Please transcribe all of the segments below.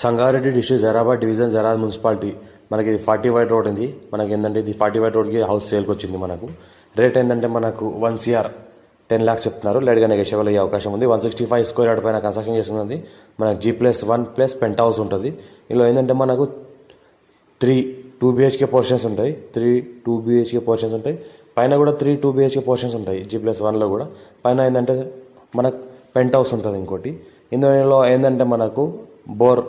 Sangareddy district Zaheerabad division Zaheerabad municipality మనకి ఇది 45 road ఉంది. మనకి ఏంటంటే ఇది 45 రోడ్కి హౌస్ సేల్కి వచ్చింది. మనకు రేట్ ఏంటంటే మనకు 1 CR 10 lakhs చెప్తున్నారు. లేట్గా నెగోషియబుల్ అయ్యే అవకాశం ఉంది. 165 స్క్వేర్ యార్డ్ పైన కన్స్ట్రక్షన్ చేస్తున్నది. మనకు G+1+ పెంట్ హౌస్ ఉంటుంది. ఇందులో ఏంటంటే మనకు 3 2 BHK పోర్షన్స్ ఉంటాయి. 3 2 BHK పోర్షన్స్ ఉంటాయి. పైన కూడా 3 2 BHK పోర్షన్స్ ఉంటాయి. G+1లో కూడా పైన ఏంటంటే మనకు పెంట్ హౌస్ ఉంటుంది. ఇంకోటి ఇందులో ఏంటంటే మనకు బోర్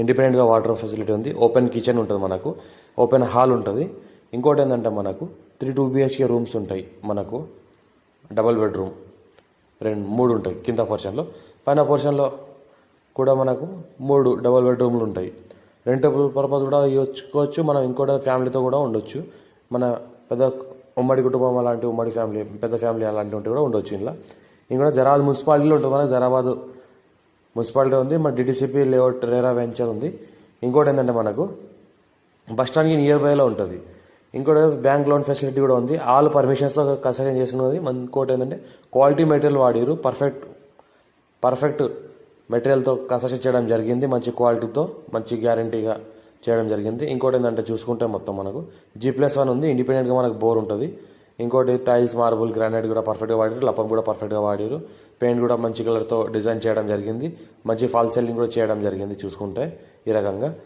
ఇండిపెండెంట్గా వాటర్ ఫెసిలిటీ ఉంది. ఓపెన్ కిచెన్ ఉంటుంది. మనకు ఓపెన్ హాల్ ఉంటుంది. ఇంకోటి ఏంటంటే మనకు 3 2 BHK రూమ్స్ ఉంటాయి. మనకు డబల్ బెడ్రూమ్ 3 ఉంటాయి కింద పోర్షన్లో. పైన పోర్షన్లో కూడా మనకు 3 డబల్ బెడ్రూమ్లు ఉంటాయి. రెంటబుల్ పర్పస్ కూడా ఇవ్వచ్చుకోవచ్చు. మనం ఇంకోటి ఫ్యామిలీతో కూడా ఉండొచ్చు. మన పెద్ద ఉమ్మడి కుటుంబం అలాంటి ఉమ్మడి ఫ్యామిలీ పెద్ద ఫ్యామిలీ అలాంటివి కూడా ఉండొచ్చు. ఇలా ఇంకోటి జరాబాద్ మున్సిపాలిటీలో ఉంటుంది. మనకు జరాబాద్ మున్సిపాలిటీ ఉంది. మన DTCP లేఅవుట్ రేరా వెంచర్ ఉంది. ఇంకోటి ఏంటంటే మనకు బస్ స్టాండ్కి నియర్ బైలో ఉంటుంది. ఇంకోటి బ్యాంక్ లోన్ ఫెసిలిటీ కూడా ఉంది. ఆల్ పర్మిషన్స్తో కన్స్ట్రక్షన్ చేస్తున్నది. ఇంకోటి ఏంటంటే క్వాలిటీ మెటీరియల్ వాడిరు. పర్ఫెక్ట్ మెటీరియల్తో కన్స్ట్రక్షన్ చేయడం జరిగింది. మంచి క్వాలిటీతో మంచి గ్యారంటీగా చేయడం జరిగింది. ఇంకోటి ఏంటంటే చూసుకుంటే మొత్తం మనకు G+1 ఉంది. ఇండిపెండెంట్గా మనకు బోర్ ఉంటుంది. ఇంకోటి టైల్స్ మార్బుల్ గ్రానైట్ కూడా పర్ఫెక్ట్గా వాడారు. లప్పం కూడా పర్ఫెక్ట్గా వాడారు. పెయింట్ కూడా మంచి కలర్తో డిజైన్ చేయడం జరిగింది. మంచి ఫాల్ సీలింగ్ కూడా చేయడం జరిగింది. చూసుకుంటే ఈ రకంగా